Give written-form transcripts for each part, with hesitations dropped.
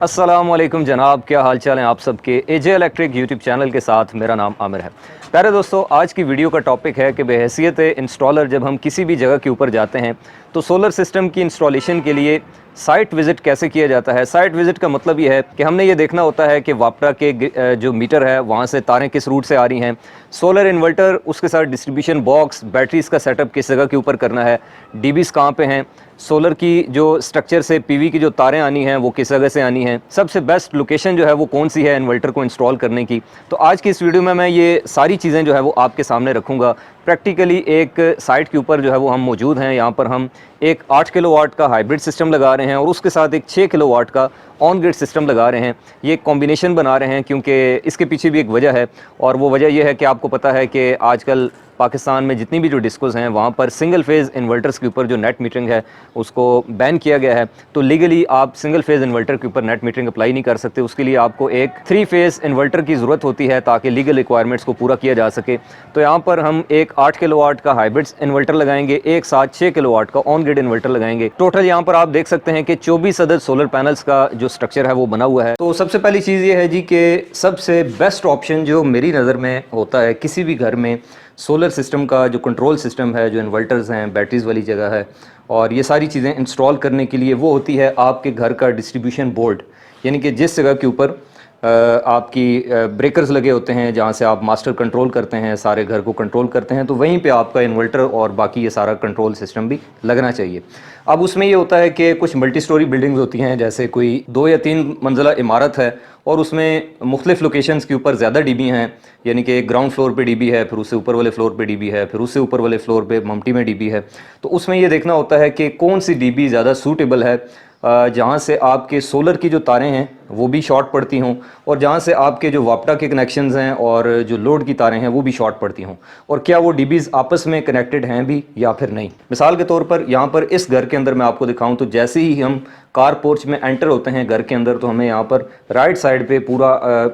अस्सलामुअलैकुम जनाब, क्या हाल चाल हैं आप सबके। एजे इलेक्ट्रिक यूट्यूब चैनल के साथ मेरा नाम आमिर है। प्यारे दोस्तों, आज की वीडियो का टॉपिक है कि बहैसियत इंस्टॉलर जब हम किसी भी जगह के ऊपर जाते हैं तो सोलर सिस्टम की इंस्टॉलेशन के लिए साइट विज़िट कैसे किया जाता है। साइट विज़िट का मतलब ये है कि हमने ये देखना होता है कि वापरा के जो मीटर है वहाँ से तारें किस रूट से आ रही हैं, सोलर इन्वर्टर, उसके साथ डिस्ट्रीब्यूशन बॉक्स, बैटरीज़ का सेटअप किस जगह के ऊपर करना है, डीबीज़ कहाँ पे हैं, सोलर की जो स्ट्रक्चर से पीवी की जो तारें आनी हैं वो किस जगह से आनी हैं, सबसे बेस्ट लोकेशन जो है वो कौन सी है इन्वर्टर को इंस्टॉल करने की। तो आज की इस वीडियो में मैं ये सारी चीज़ें जो है वो आपके सामने रखूँगा। प्रैक्टिकली एक साइट के ऊपर जो है वो हम मौजूद हैं। यहाँ पर हम एक 8 किलोवाट का हाइब्रिड सिस्टम लगा रहे हैं और उसके साथ एक 6 किलोवाट का ऑन ग्रिड सिस्टम लगा रहे हैं। ये कॉम्बिनेशन बना रहे हैं क्योंकि इसके पीछे भी एक वजह है, और वो वजह यह है कि आपको पता है कि आजकल पाकिस्तान में जितनी भी जो डिस्कोज़ हैं वहाँ पर सिंगल फेज़ इन्वर्टर्स के ऊपर जो नेट मीटरिंग है उसको बैन किया गया है। तो लीगली आप सिंगल फेज़ इन्वर्टर के ऊपर नेट मीटरिंग अप्लाई नहीं कर सकते। उसके लिए आपको एक 3 फेज़ इन्वर्टर की ज़रूरत होती है ताकि लीगल रिक्वायरमेंट्स को पूरा किया जा सके। तो यहाँ पर हम एक 8 किलोवाट का हाइब्रिड इन्वर्टर लगाएंगे, एक साथ 6 किलोवाट का ऑन ग्रिड इन्वर्टर लगाएंगे। टोटल यहाँ पर आप देख सकते हैं कि 24 अदद सोलर पैनल्स का जो स्ट्रक्चर है वो बना हुआ है। तो सबसे पहली चीज़ ये है जी कि सबसे बेस्ट ऑप्शन जो मेरी नज़र में होता है किसी भी घर में सोलर सिस्टम का जो कंट्रोल सिस्टम है, जो इन्वर्टर्स हैं, बैटरीज़ वाली जगह है और ये सारी चीज़ें इंस्टॉल करने के लिए, वो होती है आपके घर का डिस्ट्रीब्यूशन बोर्ड। यानी कि जिस जगह के ऊपर आपकी ब्रेकर्स लगे होते हैं, जहाँ से आप मास्टर कंट्रोल करते हैं, सारे घर को कंट्रोल करते हैं, तो वहीं पे आपका इन्वर्टर और बाकी ये सारा कंट्रोल सिस्टम भी लगना चाहिए। अब उसमें ये होता है कि कुछ मल्टी स्टोरी बिल्डिंग्स होती हैं, जैसे कोई 2 या 3 मंजिला इमारत है और उसमें मुख्तलिफ़ लोकेशंस के ऊपर ज़्यादा डीबी हैं। यानी कि ग्राउंड फ्लोर पे डीबी है, फिर उससे ऊपर वाले फ्लोर पे डीबी है, फिर उससे ऊपर वाले फ्लोर पे मम्टी में डीबी है। तो उसमें ये देखना होता है कि कौन सी डीबी ज़्यादा सूटेबल है, जहाँ से आपके सोलर की जो तारें हैं वो भी शॉर्ट पड़ती हों और जहाँ से आपके जो वापटा के कनेक्शंस हैं और जो लोड की तारें हैं वो भी शॉर्ट पड़ती हों, और क्या वो डीबीज़ आपस में कनेक्टेड हैं भी या फिर नहीं। मिसाल के तौर पर यहाँ पर इस घर के अंदर मैं आपको दिखाऊं तो जैसे ही हम कार पोर्च में एंटर होते हैं घर के अंदर, तो हमें यहाँ पर राइट साइड पे पूरा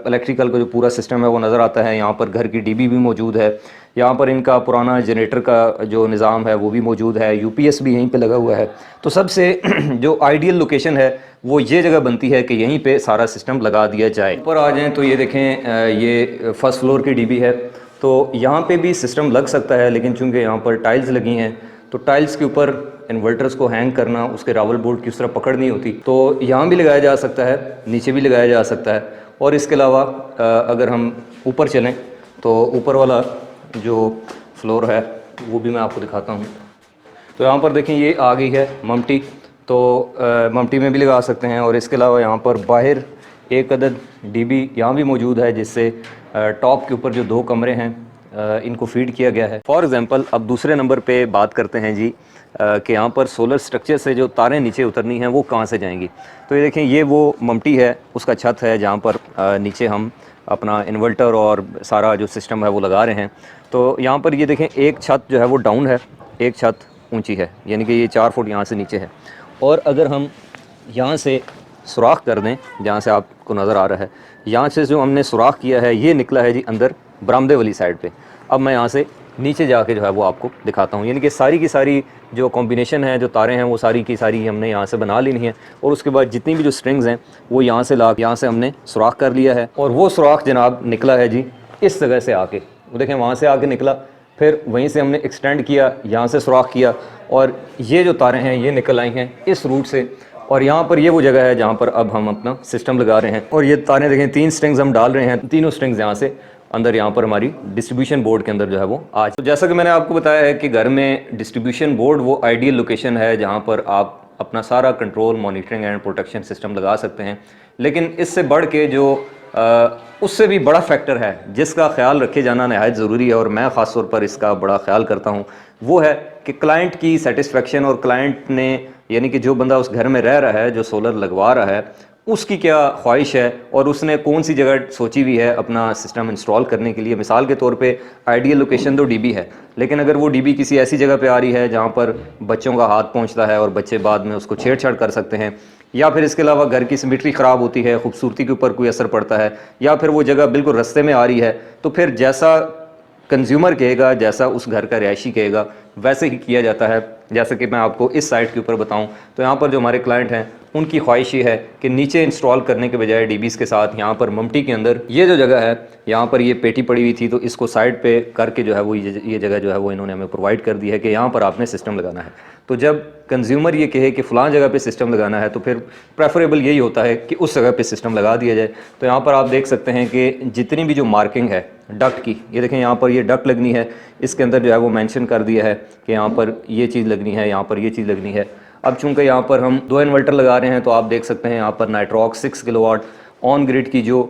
इलेक्ट्रिकल का जो पूरा सिस्टम है वो नज़र आता है। यहाँ पर घर की डीबी भी मौजूद है, यहाँ पर इनका पुराना जनरेटर का जो निज़ाम है वो भी मौजूद है, यूपीएस भी यहीं पे लगा हुआ है। तो सबसे जो आइडियल लोकेशन है वो ये जगह बनती है कि यहीं पे सारा सिस्टम लगा दिया जाए। ऊपर आ जाएं तो ये देखें, ये फर्स्ट फ्लोर की डीबी है। तो यहाँ पे भी सिस्टम लग सकता है, लेकिन चूँकि यहाँ पर टाइल्स लगी हैं तो टाइल्स के ऊपर इन्वर्टर्स को हैंग करना, उसके रावल बोर्ड की उस तरह पकड़ नहीं होती, तो यहाँ भी लगाया जा सकता है, नीचे भी लगाया जा सकता है। और इसके अलावा अगर हम ऊपर चलें तो ऊपर वाला जो फ्लोर है वो भी मैं आपको दिखाता हूँ। तो यहाँ पर देखें ये आ गई है ममटी, तो ममटी में भी लगा सकते हैं। और इसके अलावा यहाँ पर बाहर एक अदद डीबी यहाँ भी मौजूद है, जिससे टॉप के ऊपर जो 2 कमरे हैं इनको फीड किया गया है। फॉर एग्ज़ाम्पल अब दूसरे नंबर पे बात करते हैं जी कि यहाँ पर सोलर स्ट्रक्चर से जो तारें नीचे उतरनी हैं वो कहाँ से जाएंगी। तो ये देखें, ये वो ममटी है, उसका छत है जहाँ पर नीचे हम अपना इन्वर्टर और सारा जो सिस्टम है वो लगा रहे हैं। तो यहाँ पर ये देखें, एक छत जो है वो डाउन है, एक छत ऊंची है, यानी कि ये 4 फुट यहाँ से नीचे है। और अगर हम यहाँ से सुराख कर दें, जहाँ से आपको नज़र आ रहा है, यहाँ से जो हमने सुराख किया है ये निकला है जी अंदर बरामदे वाली साइड पे। अब मैं यहाँ से नीचे जाके जो है वो आपको दिखाता हूँ। यानी कि सारी की सारी जो कॉम्बिनेशन है, जो तारें हैं वो सारी की सारी हमने यहाँ से बना लेनी है, और उसके बाद जितनी भी जो स्ट्रिंग्स हैं वो यहाँ से यहाँ से हमने सुराख कर लिया है। और वो सुराख जनाब निकला है जी इस जगह से आके, वो देखें वहाँ से आके निकला, फिर वहीं से हमने एक्सटेंड किया, यहाँ से सुराख किया, और ये जो तारें हैं ये निकल आई हैं इस रूट से। और यहाँ पर ये वो जगह है जहाँ पर अब हम अपना सिस्टम लगा रहे हैं। और ये तारें देखें, 3 स्ट्रिंग्स हम डाल रहे हैं, तीनों स्ट्रिंग्स यहाँ से अंदर यहाँ पर हमारी डिस्ट्रीब्यूशन बोर्ड के अंदर जो है वो आज। तो जैसा कि मैंने आपको बताया है कि घर में डिस्ट्रीब्यूशन बोर्ड वो आइडियल लोकेशन है जहाँ पर आप अपना सारा control, monitoring and protection system लगा सकते हैं। लेकिन इससे बढ़ के जो उससे भी बड़ा फैक्टर है जिसका ख्याल रखे जाना नहायत ज़रूरी है, और मैं ख़ास तौर पर इसका बड़ा ख्याल करता हूँ, वो है कि क्लाइंट की सेटिस्फेक्शन, और क्लाइंट ने यानी कि जो बंदा उस घर में रह रहा है, जो सोलर लगवा रहा है, उसकी क्या ख्वाहिश है और उसने कौन सी जगह सोची हुई है अपना सिस्टम इंस्टॉल करने के लिए। मिसाल के तौर पे आइडियल लोकेशन तो डीबी है, लेकिन अगर वो डीबी किसी ऐसी जगह पे आ रही है जहाँ पर बच्चों का हाथ पहुँचता है और बच्चे बाद में उसको छेड़छाड़ कर सकते हैं, या फिर इसके अलावा घर की सिमेट्री ख़राब होती है, खूबसूरती के ऊपर कोई असर पड़ता है, या फिर वो जगह बिल्कुल रास्ते में आ रही है, तो फिर जैसा कंज्यूमर कहेगा, जैसा उस घर का रिहायशी कहेगा, वैसे ही किया जाता है। जैसे कि मैं आपको इस साइट के ऊपर बताऊं तो यहाँ पर जो हमारे क्लाइंट हैं उनकी ख्वाहिश ये है कि नीचे इंस्टॉल करने के बजाय डीबीज़ के साथ यहाँ पर ममटी के अंदर ये जो जगह है, यहाँ पर ये पेटी पड़ी हुई थी, तो इसको साइड पे करके जो है वो ये जगह जो है वो इन्होंने हमें प्रोवाइड कर दी है कि यहाँ पर आपने सिस्टम लगाना है। तो जब कंज्यूमर ये कहे कि फ़लाँ जगह पे सिस्टम लगाना है तो फिर प्रेफरेबल यही होता है कि उस जगह पे सिस्टम लगा दिया जाए। तो यहाँ पर आप देख सकते हैं कि जितनी भी जो मार्किंग है डक्ट की, ये देखें यहाँ पर ये डक्ट लगनी है, इसके अंदर जो है वो मेंशन कर दिया है कि यहाँ पर ये चीज़ लगनी है, यहाँ पर ये चीज़ लगनी है। अब चूंकि यहाँ पर हम 2 इन्वर्टर लगा रहे हैं तो आप देख सकते हैं यहाँ पर नाइट्रॉक्स 6 किलोवाट ऑन ग्रिड की जो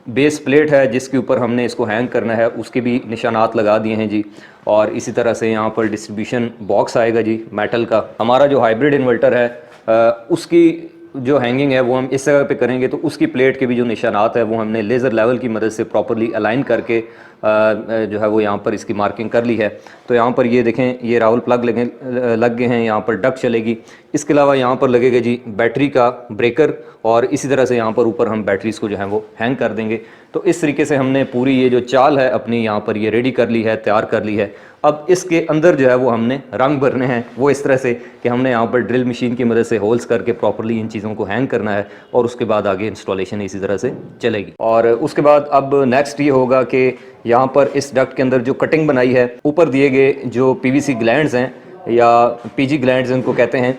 बेस प्लेट है जिसके ऊपर हमने इसको हैंग करना है उसके भी निशानात लगा दिए हैं जी। और इसी तरह से यहाँ पर डिस्ट्रीब्यूशन बॉक्स आएगा जी मेटल का। हमारा जो हाइब्रिड इन्वर्टर है उसकी जो हैंगिंग है वो हम इस जगह पे करेंगे, तो उसकी प्लेट के भी जो निशानात है वो हमने लेज़र लेवल की मदद से प्रॉपरली अलाइन करके जो है वो यहाँ पर इसकी मार्किंग कर ली है। तो यहाँ पर ये देखें ये रावल प्लग लग गए हैं, यहाँ पर डक चलेगी। इसके अलावा यहाँ पर लगेगा जी बैटरी का ब्रेकर और इसी तरह से यहाँ पर ऊपर हम बैटरीज़ को जो है वो हैंग कर देंगे। तो इस तरीके से हमने पूरी ये जो चाल है अपनी यहाँ पर ये रेडी कर ली है, तैयार कर ली है। अब इसके अंदर जो है वो हमने रंग भरने हैं वो इस तरह से कि हमने यहाँ पर ड्रिल मशीन की मदद से होल्स करके प्रॉपर्ली इन चीज़ों को हैंग करना है और उसके बाद आगे इंस्टॉलेशन इसी तरह से चलेगी। और उसके बाद अब नेक्स्ट ये होगा कि यहाँ पर इस डक्ट के अंदर जो कटिंग बनाई है, ऊपर दिए गए जो पीवीसी ग्लैंड्स हैं या पीजी ग्लैंड्स इनको कहते हैं,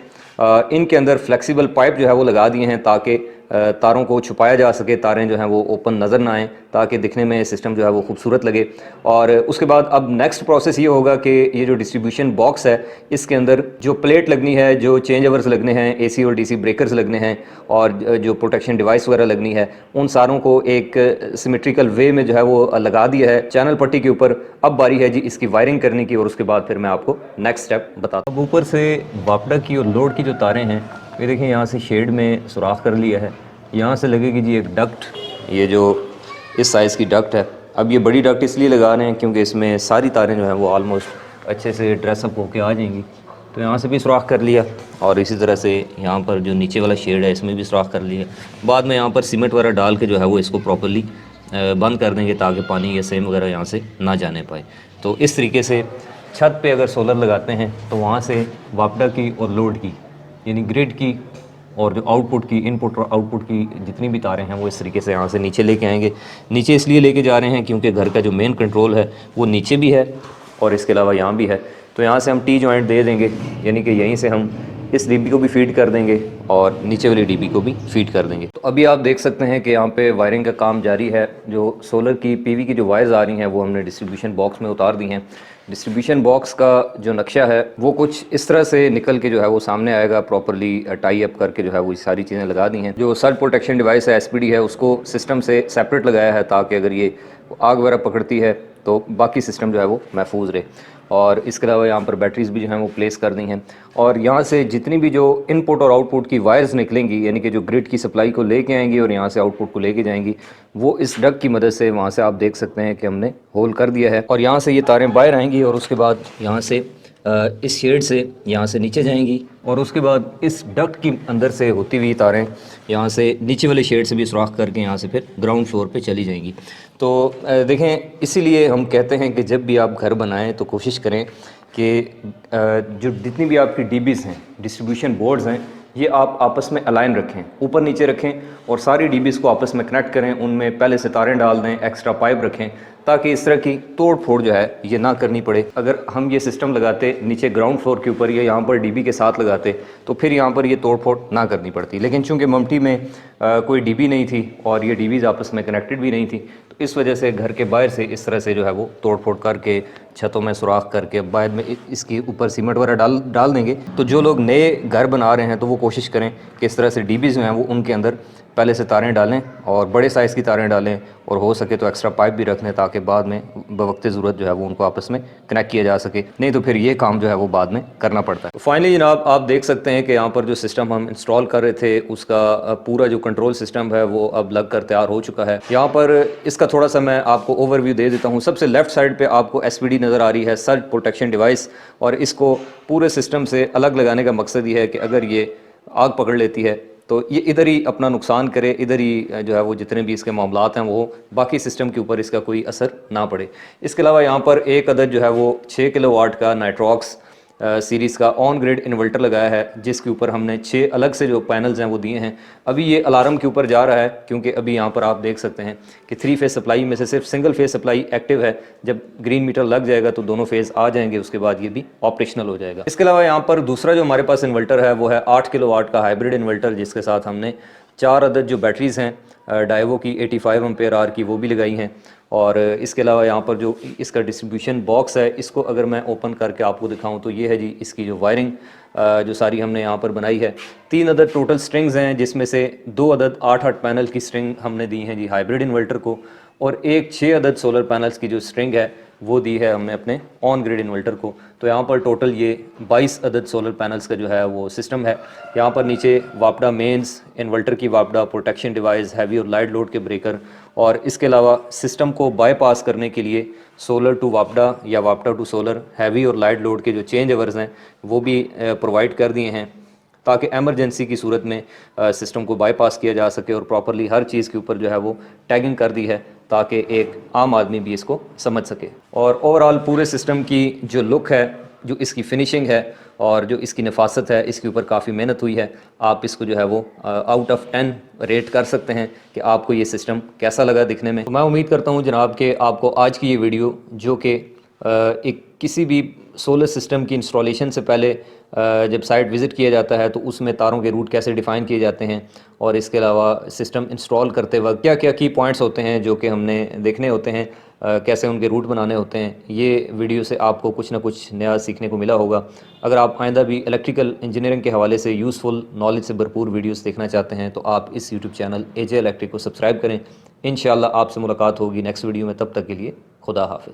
इनके अंदर फ्लेक्सिबल पाइप जो है वो लगा दिए हैं ताकि तारों को छुपाया जा सके, तारें जो हैं वो ओपन नज़र ना आएँ, ताकि दिखने में सिस्टम जो है वो खूबसूरत लगे। और उसके बाद अब नेक्स्ट प्रोसेस ये होगा कि ये जो डिस्ट्रीब्यूशन बॉक्स है इसके अंदर जो प्लेट लगनी है, जो चेंज ओवर्स लगने हैं, एसी और डीसी ब्रेकर्स लगने हैं और जो प्रोटेक्शन डिवाइस वगैरह लगनी है, उन सारों को एक सिमेट्रिकल वे में जो है वो लगा दिया है चैनल पट्टी के ऊपर। अब बारी है जी इसकी वायरिंग करने की और उसके बाद फिर मैं आपको नेक्स्ट स्टेप बताता हूँ। अब ऊपर से वापडा की और लोड की जो तारें हैं ये देखिए यहाँ से शेड में सुराख कर लिया है, यहाँ से लगेगी जी एक डक्ट, ये जो इस साइज़ की डक्ट है। अब ये बड़ी डक्ट इसलिए लगा रहे हैं क्योंकि इसमें सारी तारें जो हैं वो ऑलमोस्ट अच्छे से ड्रेसअप होके आ जाएंगी। तो यहाँ से भी सुराख कर लिया और इसी तरह से यहाँ पर जो नीचे वाला शेड है इसमें भी सुराख कर लिया। बाद में यहाँ पर सीमेंट वगैरह डाल के जो है वो इसको प्रॉपर्ली बंद कर देंगे ताकि पानी या सेम वगैरह यहाँ से ना जाने पाए। तो इस तरीके से छत पे अगर सोलर लगाते हैं तो वहाँ से वापडा की और लोड की यानी ग्रिड की और जो आउटपुट की, इनपुट और आउटपुट की जितनी भी तारें हैं वो इस तरीके से यहाँ से नीचे लेके आएंगे। नीचे इसलिए लेके जा रहे हैं क्योंकि घर का जो मेन कंट्रोल है वो नीचे भी है और इसके अलावा यहाँ भी है। तो यहाँ से हम टी जॉइंट दे देंगे, यानी कि यहीं से हम इस डीबी को भी फीड कर देंगे और नीचे वाली डीबी को भी फीड कर देंगे। तो अभी आप देख सकते हैं कि यहाँ पे वायरिंग का काम जारी है। जो सोलर की पीवी की जो वायर्स आ रही हैं वो हमने डिस्ट्रीब्यूशन बॉक्स में उतार दी हैं। डिस्ट्रीब्यूशन बॉक्स का जो नक्शा है वो कुछ इस तरह से निकल के जो है वो सामने आएगा, प्रॉपर्ली टाई अप करके जो है वो सारी चीज़ें लगा दी हैं। जो सर्ज प्रोटेक्शन डिवाइस है एसपीडी है उसको सिस्टम से सेपरेट लगाया है ताकि अगर ये आग वगैरह पकड़ती है तो बाकी सिस्टम जो है वो महफूज रहे। और इसके अलावा यहाँ पर बैटरीज भी जो हैं वो प्लेस कर दी हैं और यहाँ से जितनी भी जो इनपुट और आउटपुट की वायर्स निकलेंगी यानी कि जो ग्रिड की सप्लाई को लेके आएंगी और यहाँ से आउटपुट को लेके जाएंगी, वो इस डग की मदद से वहाँ से आप देख सकते हैं कि हमने होल कर दिया है और यहाँ से ये तारें बाहर आएंगी और उसके बाद यहाँ से इस शेड से यहाँ से नीचे जाएंगी और उसके बाद इस डक्ट की अंदर से होती हुई तारें यहाँ से नीचे वाले शेड से भी सुराख करके यहाँ से फिर ग्राउंड फ्लोर पे चली जाएंगी। तो देखें, इसीलिए हम कहते हैं कि जब भी आप घर बनाएं तो कोशिश करें कि जो जितनी भी आपकी डीबीज़ हैं, डिस्ट्रीब्यूशन बोर्ड्स हैं, ये आप आपस में अलाइन रखें, ऊपर नीचे रखें और सारी डीबीज़ को आपस में कनेक्ट करें, उनमें पहले से तारें डाल दें, एक्स्ट्रा पाइप रखें ताकि इस तरह की तोड़ फोड़ जो है ये ना करनी पड़े। अगर हम ये सिस्टम लगाते नीचे ग्राउंड फ्लोर के ऊपर या यहाँ पर डीबी के साथ लगाते तो फिर यहाँ पर ये तोड़ फोड़ ना करनी पड़ती, लेकिन चूंकि ममटी में कोई डीबी नहीं थी और ये डीबीज़ आपस में कनेक्टेड भी नहीं थी तो इस वजह से घर के बाहर से इस तरह से जो है वो तोड़ फोड़ करके छतों में सुराख करके बाद में इसके ऊपर सीमेंट वगैरह डाल देंगे। तो जो लोग नए घर बना रहे हैं तो वो कोशिश करें कि इस तरह से डीबीज़ जो हैं वो उनके अंदर पहले से तारें डालें और बड़े साइज़ की तारें डालें और हो सके तो एक्स्ट्रा पाइप भी रख लें ताकि बाद में बवक्त ज़रूरत जो है वो उनको आपस में कनेक्ट किया जा सके, नहीं तो फिर ये काम जो है वो बाद में करना पड़ता है। तो फाइनली जनाब आप देख सकते हैं कि यहाँ पर जो सिस्टम हम इंस्टॉल कर रहे थे उसका पूरा जो कंट्रोल सिस्टम है वो अब लग कर तैयार हो चुका है। यहाँ पर इसका थोड़ा सा मैं आपको ओवरव्यू दे देता हूँ। सबसे लेफ्ट साइड पर आपको एसपीडी नज़र आ रही है, सर्ज प्रोटेक्शन डिवाइस, और इसको पूरे सिस्टम से अलग लगाने का मकसद ये है कि अगर ये आग पकड़ लेती है तो ये इधर ही अपना नुकसान करे, इधर ही जो है वो जितने भी इसके मामलात हैं वो बाकी सिस्टम के ऊपर इसका कोई असर ना पड़े। इसके अलावा यहाँ पर एक अदद जो है वो 6 किलोवाट का नाइट्रॉक्स सीरीज़ का ऑन ग्रिड इन्वर्टर लगाया है, जिसके ऊपर हमने 6 अलग से जो पैनल्स हैं वो दिए हैं। अभी ये अलार्म के ऊपर जा रहा है, क्योंकि अभी यहाँ पर आप देख सकते हैं कि 3 फेज़ सप्लाई में से सिर्फ सिंगल फेज़ सप्लाई एक्टिव है। जब ग्रीन मीटर लग जाएगा तो दोनों फेज़ आ जाएंगे, उसके बाद ये भी ऑपरेशनल हो जाएगा। इसके अलावा यहाँ पर दूसरा जो हमारे पास इन्वर्टर है वो है 8 किलोवाट का हाइब्रिड इन्वर्टर, जिसके साथ हमने 4 अदद जो बैटरीज़ हैं डाइवो की 85 एम्पेयर आर की वो भी लगाई हैं। और इसके अलावा यहाँ पर जो इसका डिस्ट्रीब्यूशन बॉक्स है, इसको अगर मैं ओपन करके आपको दिखाऊं तो ये है जी इसकी जो वायरिंग जो सारी हमने यहाँ पर बनाई है। 3 अदद टोटल स्ट्रिंग्स हैं, जिसमें से 2 अदद 8-8 पैनल की स्ट्रिंग हमने दी हैं जी हाइब्रिड इन्वर्टर को, और एक 6 अदद सोलर पैनल्स की जो स्ट्रिंग है वो दी है हमने अपने ऑन ग्रिड इन्वर्टर को। तो यहाँ पर टोटल ये 22 अदद सोलर पैनल्स का जो है वो सिस्टम है। यहाँ पर नीचे वापडा मेंस, इन्वर्टर की वापडा, प्रोटेक्शन डिवाइस, हैवी और लाइट लोड के ब्रेकर, और इसके अलावा सिस्टम को बाईपास करने के लिए सोलर टू वापडा या वापडा टू सोलर हैवी और लाइट लोड के जो चेंज ओवर्स हैं वो भी प्रोवाइड कर दिए हैं, ताकि एमरजेंसी की सूरत में सिस्टम को बाईपास किया जा सके। और प्रॉपरली हर चीज़ के ऊपर जो है वो टैगिंग कर दी है, ताकि एक आम आदमी भी इसको समझ सके। और ओवरऑल पूरे सिस्टम की जो लुक है, जो इसकी फिनिशिंग है और जो इसकी नफासत है, इसके ऊपर काफ़ी मेहनत हुई है। आप इसको जो है वो आउट ऑफ 10 रेट कर सकते हैं कि आपको ये सिस्टम कैसा लगा दिखने में। तो मैं उम्मीद करता हूँ जनाब कि आपको आज की ये वीडियो, जो कि एक किसी भी सोलर सिस्टम की इंस्टॉलेशन से पहले जब साइट विज़िट किया जाता है तो उसमें तारों के रूट कैसे डिफ़ाइन किए जाते हैं, और इसके अलावा सिस्टम इंस्टॉल करते वक्त क्या क्या की पॉइंट्स होते हैं जो कि हमने देखने होते हैं, कैसे उनके रूट बनाने होते हैं, ये वीडियो से आपको कुछ ना कुछ नया सीखने को मिला होगा। अगर आप आइंदा भी इलेक्ट्रिकल इंजीनियरिंग के हवाले से यूज़फुल नॉलेज से भरपूर वीडियोस देखना चाहते हैं तो आप इस यूट्यूब चैनल एजे इलेक्ट्रिक को सब्सक्राइब करें। इंशाअल्लाह आपसे मुलाकात होगी नेक्स्ट वीडियो में। तब तक के लिए खुदा हाफिज़।